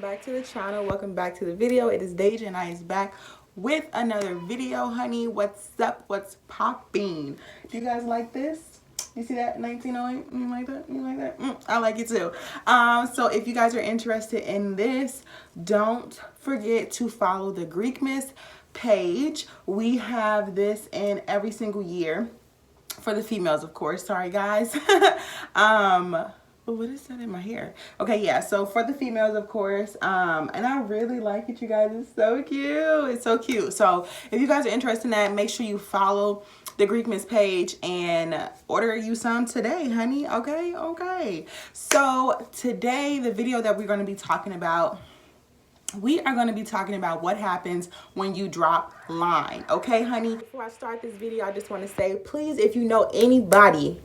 back to the channel. Welcome back to the video. It is Deja and I is back with another video, honey. What's up? What's popping? Do you guys like this? You see that 1908? You like that? You like that? I like it too. So if you guys are interested in this, don't forget to follow the GREEKMAS page. We have this in every single year for the females, of course. Sorry, guys. What is that in my hair? Okay, yeah, so for the females, of course, and I really like it, you guys. It's so cute. It's so cute. So if you guys are interested in that, make sure you follow the GREEKMAS page and order you some today, honey. Okay. So today, the video that we're going to be talking about, we are going to be talking about what happens when you drop line. Okay, honey? Before I start this video, I just want to say, please, if you know anybody,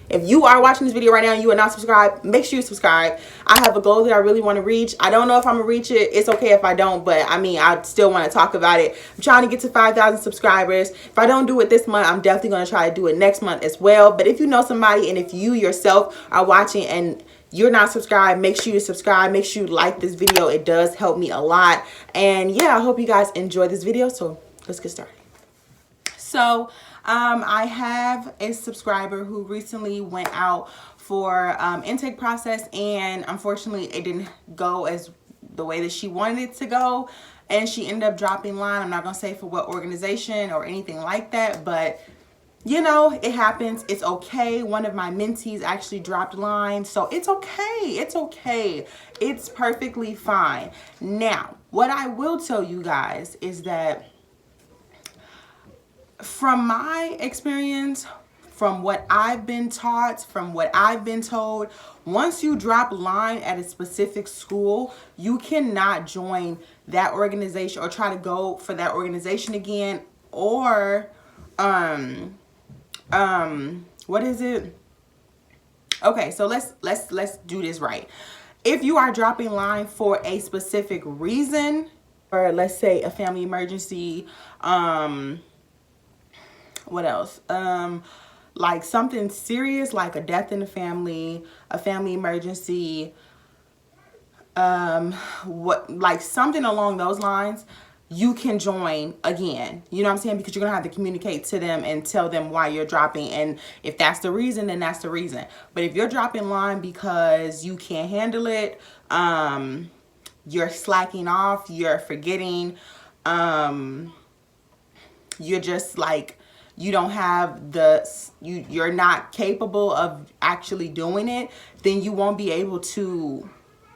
if you are watching this video right now and you are not subscribed, make sure you subscribe. I have a goal that I really want to reach. I don't know if I'm going to reach it. It's okay if I don't, but I mean, I still want to talk about it. I'm trying to get to 5,000 subscribers. If I don't do it this month, I'm definitely going to try to do it next month as well. But if you know somebody and if you yourself are watching and you're not subscribed, make sure you subscribe. Make sure you like this video. It does help me a lot. And yeah, I hope you guys enjoy this video. So let's get started. So I have a subscriber who recently went out for intake process, and unfortunately it didn't go as the way that she wanted it to go, and she ended up dropping line. I'm not gonna say for what organization or anything like that, but you know, it happens. It's okay. One of my mentees actually dropped line, so it's okay. It's okay. It's perfectly fine. Now, what I will tell you guys is that from my experience, from what I've been taught, from what I've been told, once you drop line at a specific school, you cannot join that organization or try to go for that organization again, or what is it? Okay, so let's do this right. If you are dropping line for a specific reason, or let's say a family emergency, what else? Like something serious, like a death in the family, a family emergency, like something along those lines, you can join again. You know what I'm saying? Because you're gonna have to communicate to them and tell them why you're dropping, and if that's the reason, then that's the reason. But if you're dropping line because you can't handle it, you're slacking off, you're forgetting, you're just like, you don't have you're not capable of actually doing it, then you won't be able to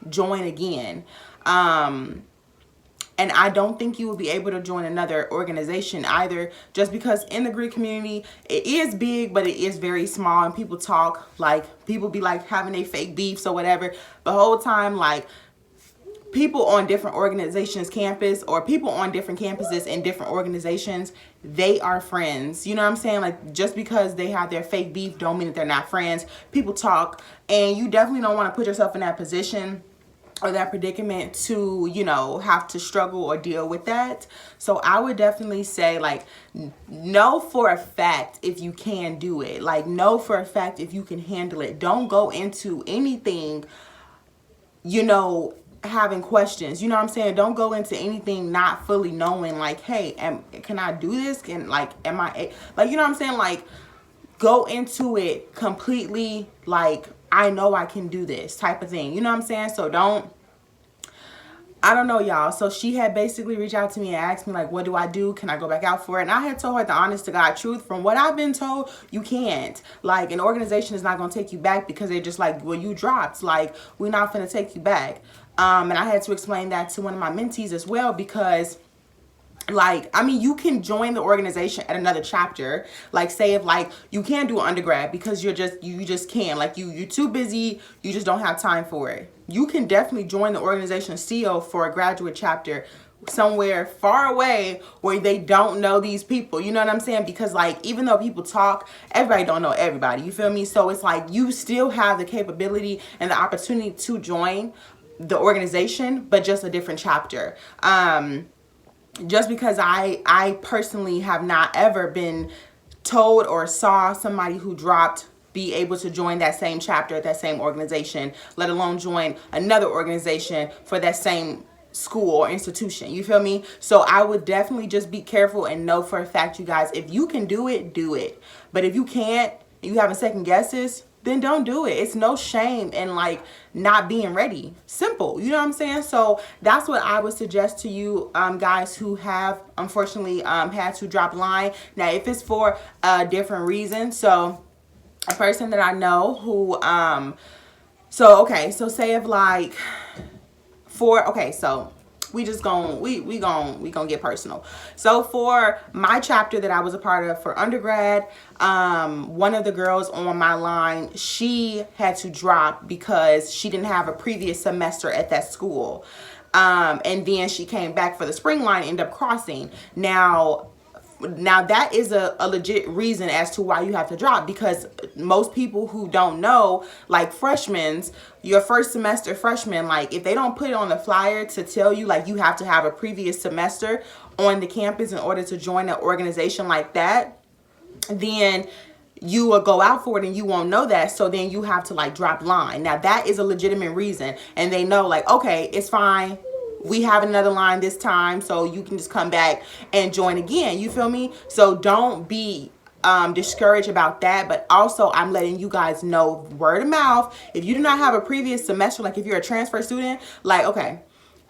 join again. And I don't think you will be able to join another organization either, just because in the Greek community, it is big, but it is very small, and people talk, like, people be like having a fake beefs or whatever. The whole time, like, people on different organizations campus, or people on different campuses in different organizations, they are friends. You know what I'm saying? Like, just because they have their fake beef don't mean that they're not friends. People talk, and you definitely don't want to put yourself in that position or that predicament to, you know, have to struggle or deal with that. So I would definitely say, like, know for a fact if you can do it. Like, know for a fact if you can handle it. Don't go into anything, you know, having questions. You know what I'm saying? Don't go into anything not fully knowing, like, hey, can I do this? Can, like, am I, like, you know what I'm saying? Like, go into it completely like, I know I can do this type of thing. You know what I'm saying? So I don't know, y'all. So she had basically reached out to me and asked me, like, what do I do? Can I go back out for it? And I had told her the honest to God truth. From what I've been told, you can't. Like, an organization is not going to take you back because they're just like, well, you dropped. Like, we're not going to take you back. And I had to explain that to one of my mentees as well, because, like, I mean, you can join the organization at another chapter. Like, say if, like, you can do undergrad because you just can't, like, you're too busy, you just don't have time for it. You can definitely join the organization still for a graduate chapter somewhere far away where they don't know these people. You know what I'm saying? Because, like, even though people talk, everybody don't know everybody. You feel me? So it's like you still have the capability and the opportunity to join the organization, but just a different chapter. Just because I personally have not ever been told or saw somebody who dropped be able to join that same chapter at that same organization, let alone join another organization for that same school or institution. You feel me? So I would definitely just be careful and know for a fact, you guys, if you can do it, do it. But if you can't, you having second guesses, then don't do it. It's no shame in like not being ready. Simple. You know what I'm saying? So that's what I would suggest to you guys who have unfortunately had to drop line. Now if it's for a different reason, so a person that I know who so say if like so we gonna get personal. So for my chapter that I was a part of for undergrad, one of the girls on my line, she had to drop because she didn't have a previous semester at that school. And then she came back for the spring line, ended up crossing. Now that is a legit reason as to why you have to drop, because most people who don't know, like freshmen, your first semester freshmen, like if they don't put it on the flyer to tell you like you have to have a previous semester on the campus in order to join an organization like that, then you will go out for it and you won't know that. So then you have to like drop line. Now that is a legitimate reason, and they know like, okay, it's fine, we have another line this time, so you can just come back and join again. You feel me? So don't be discouraged about that. But also I'm letting you guys know, word of mouth, if you do not have a previous semester, like if you're a transfer student, like, okay,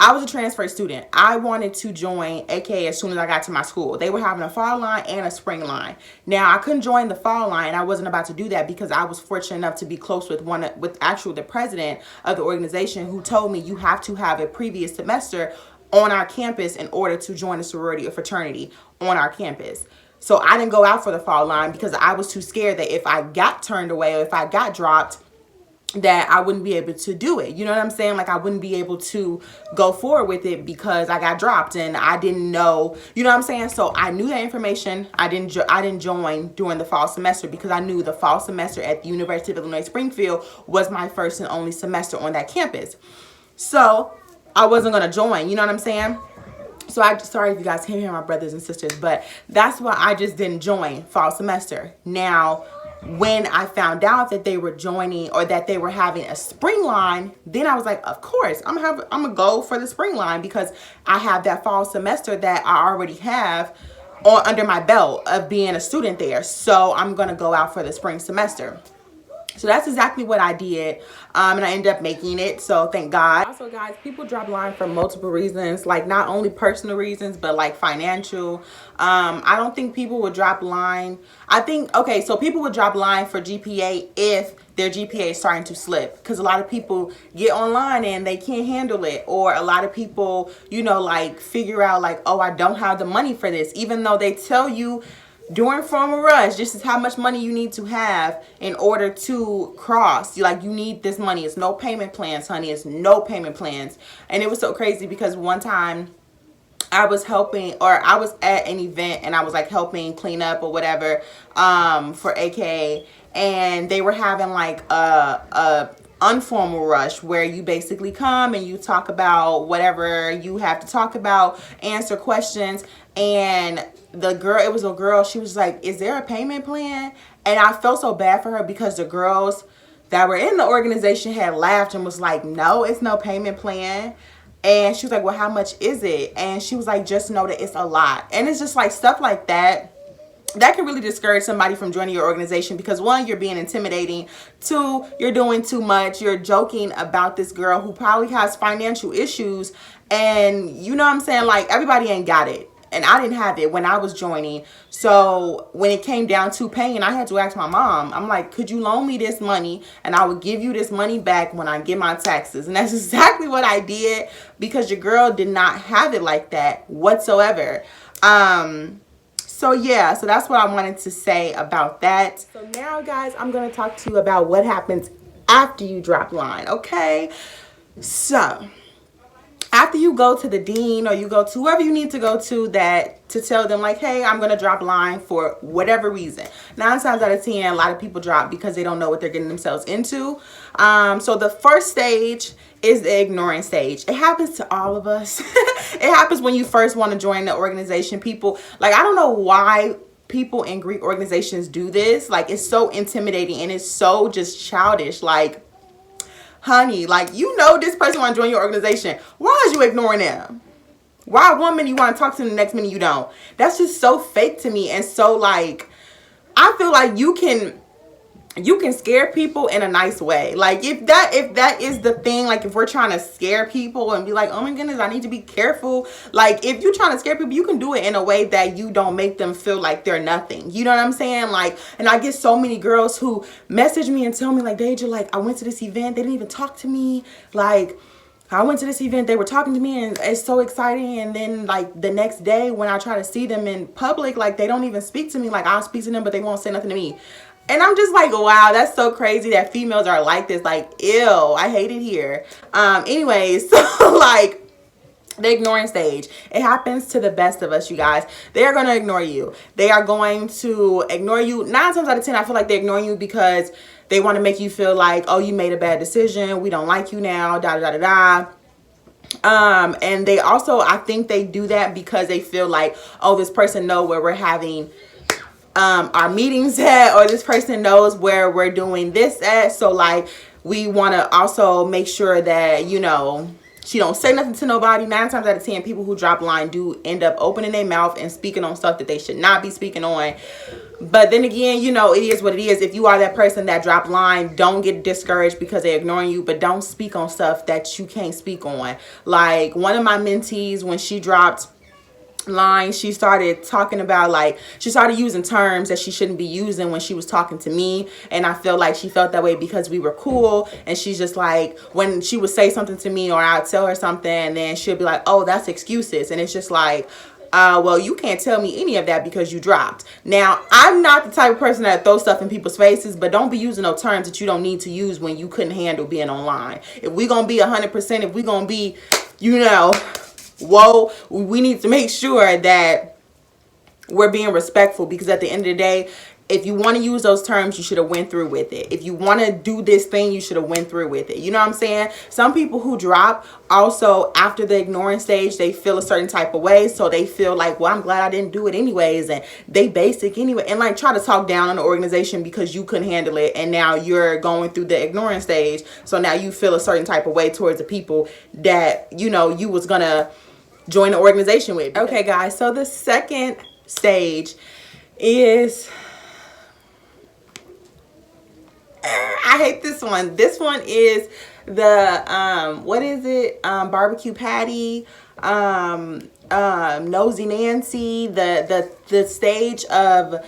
I was a transfer student. I wanted to join AK as soon as I got to my school. They were having a fall line and a spring line. Now I couldn't join the fall line. I wasn't about to do that because I was fortunate enough to be close with the president of the organization, who told me you have to have a previous semester on our campus in order to join a sorority or fraternity on our campus. So I didn't go out for the fall line because I was too scared that if I got turned away or if I got dropped, that I wouldn't be able to do it. You know what I'm saying? Like I wouldn't be able to go forward with it because I got dropped and I didn't know, you know what I'm saying? So I knew that information. I didn't join during the fall semester because I knew the fall semester at the University of Illinois Springfield was my first and only semester on that campus. So I wasn't going to join, you know what I'm saying? So sorry if you guys can't hear my brothers and sisters, but that's why I just didn't join fall semester. Now, when I found out that they were joining or that they were having a spring line, then I was like, of course, I'm gonna go for the spring line because I have that fall semester that I already have under my belt of being a student there. So I'm gonna go out for the spring semester. So that's exactly what I did, and I ended up making it, so thank God. Also guys, people drop line for multiple reasons, like not only personal reasons but like financial. I don't think people would drop line. I think, okay, so people would drop line for GPA if their GPA is starting to slip, because a lot of people get online and they can't handle it, or a lot of people, you know, like figure out like, oh, I don't have the money for this, even though they tell you during formal rush, this is how much money you need to have in order to cross. Like, you need this money. It's no payment plans, honey. It's no payment plans. And it was so crazy because one time I was helping, or I was at an event and I was like helping clean up or whatever for AK, and they were having like a informal rush where you basically come and you talk about whatever you have to talk about, answer questions. And the girl, it was a girl, she was like, is there a payment plan? And I felt so bad for her because the girls that were in the organization had laughed and was like, no, it's no payment plan. And she was like, well, how much is it? And she was like, just know that it's a lot. And it's just like stuff like that can really discourage somebody from joining your organization, because one, you're being intimidating, two, you're doing too much, you're joking about this girl who probably has financial issues, and you know what I'm saying, like everybody ain't got it. And I didn't have it when I was joining. So when it came down to paying, I had to ask my mom. I'm like, could you loan me this money and I would give you this money back when I get my taxes? And that's exactly what I did, because your girl did not have it like that whatsoever. So yeah, so that's what I wanted to say about that. So now guys, I'm going to talk to you about what happens after you drop line, okay? So after you go to the dean, or you go to whoever you need to go to to tell them like, hey, I'm going to drop line for whatever reason. 9 times out of 10, a lot of people drop because they don't know what they're getting themselves into. So the first stage is the ignoring stage. It happens to all of us. It happens when you first want to join the organization. People, like, I don't know why people in Greek organizations do this. Like, it's so intimidating and it's so just childish. Like, honey, like, you know this person want to join your organization. Why is you ignoring them? Why one minute you want to talk to them, the next minute you don't? That's just so fake to me. And so, like, I feel like you can scare people in a nice way. Like, if that is the thing, like, if we're trying to scare people and be like, oh my goodness, I need to be careful. Like, if you're trying to scare people, you can do it in a way that you don't make them feel like they're nothing. You know what I'm saying? Like, and I get so many girls who message me and tell me, like, Deja, like, I went to this event, they didn't even talk to me. Like, I went to this event, they were talking to me and it's so exciting. And then, like, the next day when I try to see them in public, like, they don't even speak to me. Like, I'll speak to them, but they won't say nothing to me. And I'm just like, wow, that's so crazy that females are like this. Like, ew, I hate it here. Anyways, so, like, the ignoring stage, it happens to the best of us, you guys. They are going to ignore you. They are going to ignore you. 9 times out of 10, I feel like they're ignoring you because they want to make you feel like, oh, you made a bad decision. We don't like you now, da da da da da. And they also, I think they do that because they feel like, oh, this person knows where we're having our meetings at, or this person knows where we're doing this at. So, like, we want to also make sure that, you know, she don't say nothing to nobody. 9 times out of 10, people who drop line do end up opening their mouth and speaking on stuff that they should not be speaking on. But then again, you know, it is what it is. If you are that person that drop line, don't get discouraged because they're ignoring you, but don't speak on stuff that you can't speak on. Like, one of my mentees, when she dropped line, she started talking about, like, she started using terms that she shouldn't be using when she was talking to me. And I feel like she felt that way because we were cool. And she's just like, when she would say something to me or I'd tell her something, and then she'll be like, oh, that's excuses. And it's just like, well, you can't tell me any of that because you dropped. Now, I'm not the type of person that throws stuff in people's faces, but don't be using no terms that you don't need to use when you couldn't handle being online. If we're going to be 100%, if we're going to be, you know, whoa, we need to make sure that we're being respectful, because at the end of the day, if you want to use those terms, you should have went through with it. If you want to do this thing, you should have went through with it. You know what I'm saying? Some people who drop, also after the ignoring stage, they feel a certain type of way. So they feel like, well, I'm glad I didn't do it anyways. And they basic anyway. And, like, try to talk down on the organization because you couldn't handle it. And now you're going through the ignoring stage. So now you feel a certain type of way towards the people that, you know, you was going to join the organization with. Okay, guys. So the second stage is... I hate this one. This one is the what is it? Barbecue Patty, Nosy Nancy, the stage of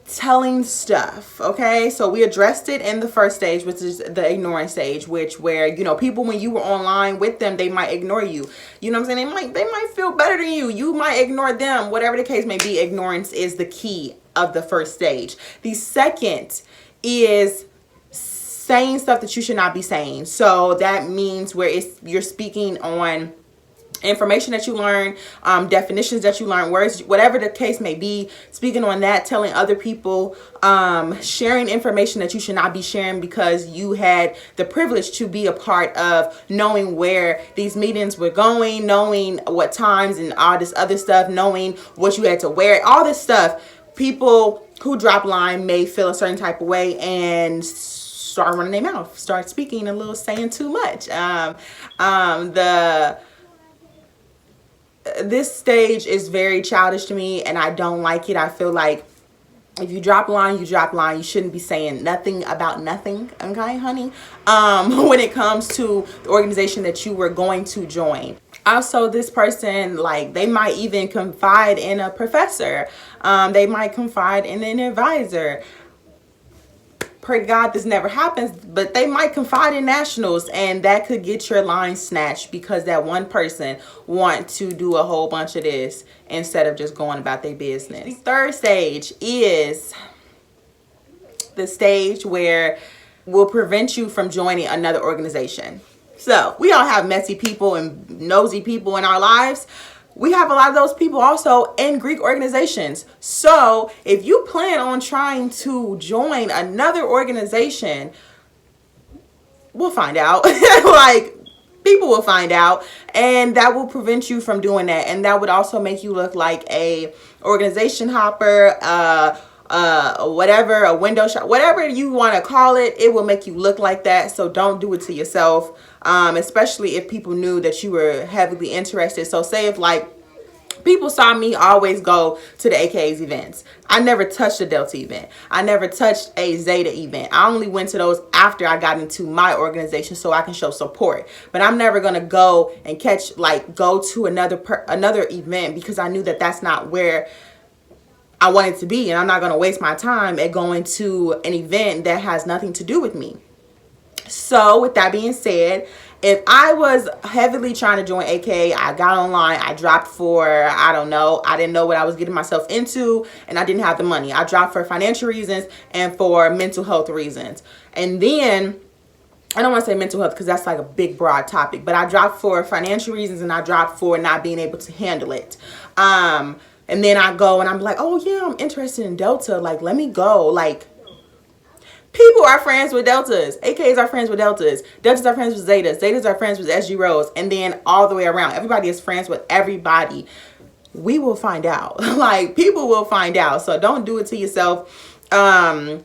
telling stuff. Okay, so we addressed it in the first stage, which is the ignoring stage, where, you know, people, when you were online with them, they might ignore you. You know what I'm saying? They might feel better than you. You might ignore them. Whatever the case may be, ignorance is the key of the first stage. The second is saying stuff that you should not be saying. So that means where you're speaking on information that you learn, definitions that you learn, words, whatever the case may be, speaking on that, telling other people, sharing information that you should not be sharing because you had the privilege to be a part of knowing where these meetings were going, knowing what times and all this other stuff, knowing what you had to wear, all this stuff. People who drop line may feel a certain type of way and start running their mouth, start speaking a little, saying too much. This stage is very childish to me and I don't like it. I feel like if you drop line, you drop line. You shouldn't be saying nothing about nothing, okay, honey? When it comes to the organization that you were going to join. Also, this person, like, they might even confide in a professor. They might confide in an advisor. Pray to God this never happens, but they might confide in nationals, and that could get your line snatched because that one person want to do a whole bunch of this instead of just going about their business. The third stage is the stage where will prevent you from joining another organization. So we all have messy people and nosy people in our lives. We have a lot of those people also in Greek organizations. So if you plan on trying to join another organization, we'll find out. Like, people will find out, and that will prevent you from doing that. And that would also make you look like a organization hopper, whatever, a window shop, whatever you want to call it, it will make you look like that. So don't do it to yourself, especially if people knew that you were heavily interested. So say if like people saw me always go to the AKA's events. I never touched a Delta event. I never touched a Zeta event. I only went to those after I got into my organization so I can show support. But I'm never going to go and go to another event because I knew that that's not where I wanted to be. And I'm not going to waste my time at going to an event that has nothing to do with me. So with that being said, if I was heavily trying to join AKA, I got online, I dropped for, I don't know, I didn't know what I was getting myself into, and I didn't have the money. I dropped for financial reasons and for mental health reasons. And then, I don't want to say mental health because that's like a big broad topic, but I dropped for financial reasons and I dropped for not being able to handle it. And then I go and I'm like, oh yeah, I'm interested in Delta, like let me go. Like, people are friends with Deltas. AKs are friends with Deltas. Deltas are friends with Zetas. Zetas are friends with SG Rose. And then all the way around. Everybody is friends with everybody. We will find out. Like, people will find out. So don't do it to yourself. And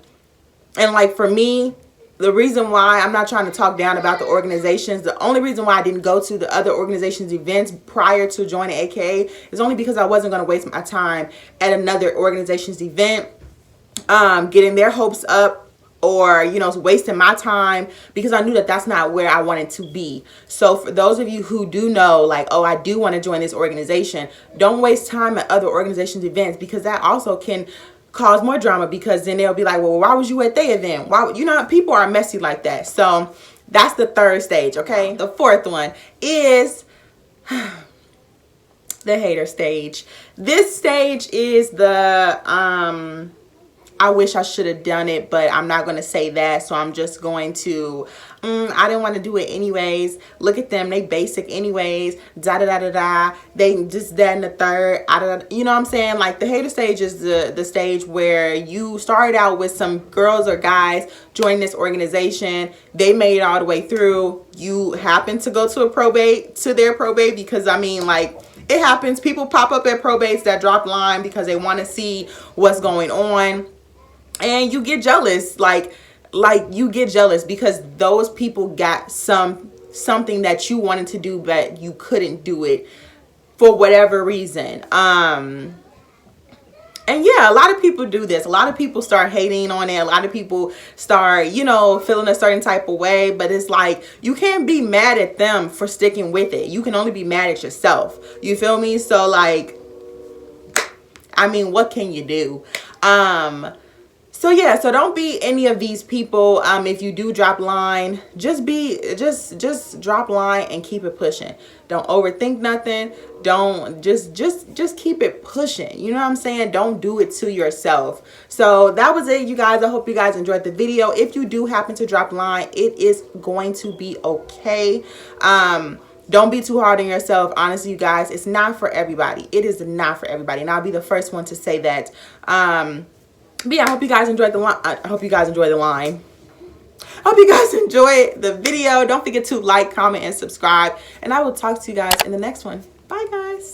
like for me, the reason why I'm not trying to talk down about the organizations, the only reason why I didn't go to the other organizations' events prior to joining AKA is only because I wasn't going to waste my time at another organization's event, getting their hopes up, or, you know, wasting my time because I knew that that's not where I wanted to be. So for those of you who do know, like, oh, I do want to join this organization, don't waste time at other organizations' events because that also can cause more drama because then they'll be like, well, why was you at their event? Why, you know, people are messy like that. So that's the third stage, okay? The fourth one is the hater stage. This stage is the, I wish I should have done it, but I'm not going to say that. So I'm just going to, I didn't want to do it anyways. Look at them. They basic anyways. Da da da da da. They just that and the third. You know what I'm saying? Like the hater stage is the stage where you started out with some girls or guys joining this organization. They made it all the way through. You happen to go to their probate because I mean, like, it happens. People pop up at probates that drop line because they want to see what's going on. And you get jealous, like you get jealous because those people got something that you wanted to do, but you couldn't do it for whatever reason. And yeah, a lot of people do this. A lot of people start hating on it. A lot of people start, you know, feeling a certain type of way. But it's like, you can't be mad at them for sticking with it. You can only be mad at yourself. You feel me? So like, I mean, what can you do? So yeah, so don't be any of these people. If you do drop line, just drop line and keep it pushing. Don't overthink nothing. Don't just keep it pushing. You know what I'm saying? Don't do it to yourself. So that was it, you guys. I hope you guys enjoyed the video. If you do happen to drop line, it is going to be okay. Don't be too hard on yourself. Honestly, you guys, it's not for everybody. It is not for everybody. And I'll be the first one to say that. But yeah, I hope you guys enjoyed the line. I hope you guys enjoyed the line. I hope you guys enjoyed the video. Don't forget to like, comment, and subscribe. And I will talk to you guys in the next one. Bye, guys.